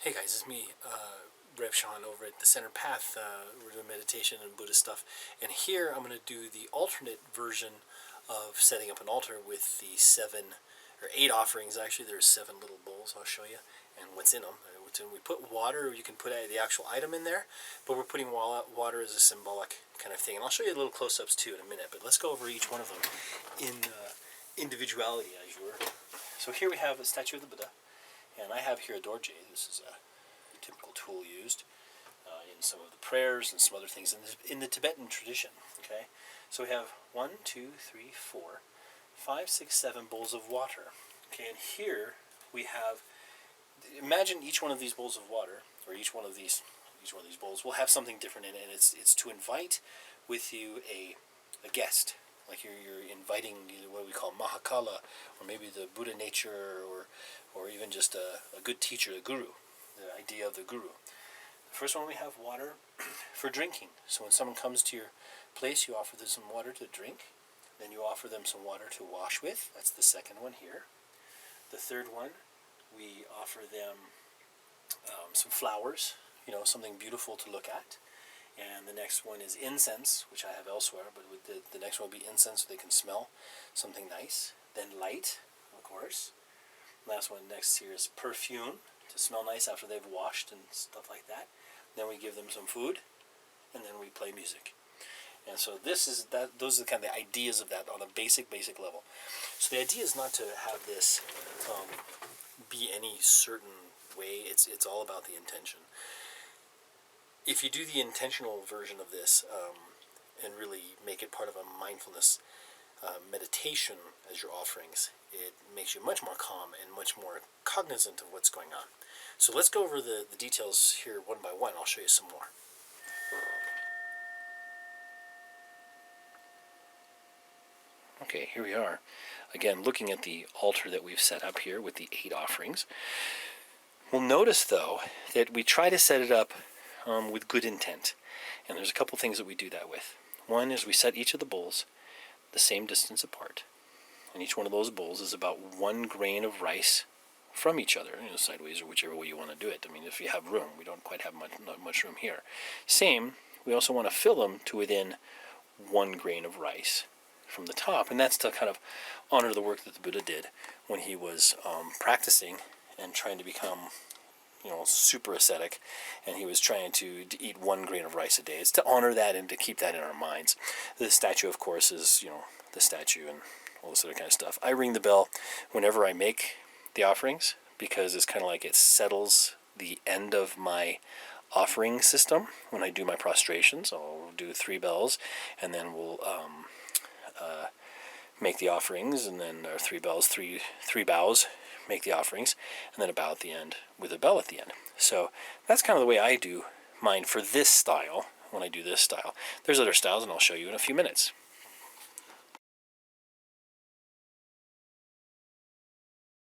Hey guys, it's me, Rev Sean over at the Center Path. We're doing meditation and Buddhist stuff. And here I'm going to do the alternate version of setting up an altar with the 8 offerings. Actually, there's 7 little bowls I'll show you and what's in them. We put water, you can put the actual item in there, but we're putting water as a symbolic kind of thing. And I'll show you a little close-ups too in a minute, but let's go over each one of them in individuality, as you were. So here we have a statue of the Buddha. And I have here a dorje. This is a typical tool used in some of the prayers and some other things in the Tibetan tradition. Okay, so we have 1, 2, 3, 4, 5, 6, 7 bowls of water. Okay, and here we have. Imagine each one of these bowls of water, or each one of these bowls will have something different in it, and it's to invite with you a guest. Like you're inviting what we call Mahakala, or maybe the Buddha nature, or even just a good teacher, a guru, the idea of the guru. The first one we have water for drinking. So when someone comes to your place, you offer them some water to drink. Then you offer them some water to wash with. That's the second one here. The third one, we offer them some flowers, something beautiful to look at. And the next one is incense, which I have elsewhere, but the next one will be incense so they can smell something nice. Then light, of course. Last one next here is perfume, to smell nice after they've washed and stuff like that. Then we give them some food, and then we play music. And so those are kind of the ideas of that on a basic level. So the idea is not to have this be any certain way. It's all about the intention. If you do the intentional version of this and really make it part of a mindfulness meditation as your offerings, it makes you much more calm and much more cognizant of what's going on. So let's go over the details here one by one. I'll show you some more. Okay, here we are. Again, looking at the altar that we've set up here with the 8 offerings. We'll notice, though, that we try to set it up with good intent. And there's a couple things that we do that with. One is we set each of the bowls the same distance apart. And each one of those bowls is about 1 grain of rice from each other, sideways or whichever way you want to do it. I mean, if you have room, we don't quite have not much room here. Same, we also want to fill them to within 1 grain of rice from the top. And that's to kind of honor the work that the Buddha did when he was practicing and trying to become super ascetic, and he was trying to eat 1 grain of rice a day. It's to honor that and to keep that in our minds. The statue, of course, is, the statue and all this other kind of stuff. I ring the bell whenever I make the offerings, because it's kind of like it settles the end of my offering system. When I do my prostrations, I'll do 3 bells, and then we'll make the offerings, and then our 3 bells, three bows, make the offerings, and then a bow at the end with a bell at the end. So that's kind of the way I do mine for this style, when I do this style. There's other styles, and I'll show you in a few minutes.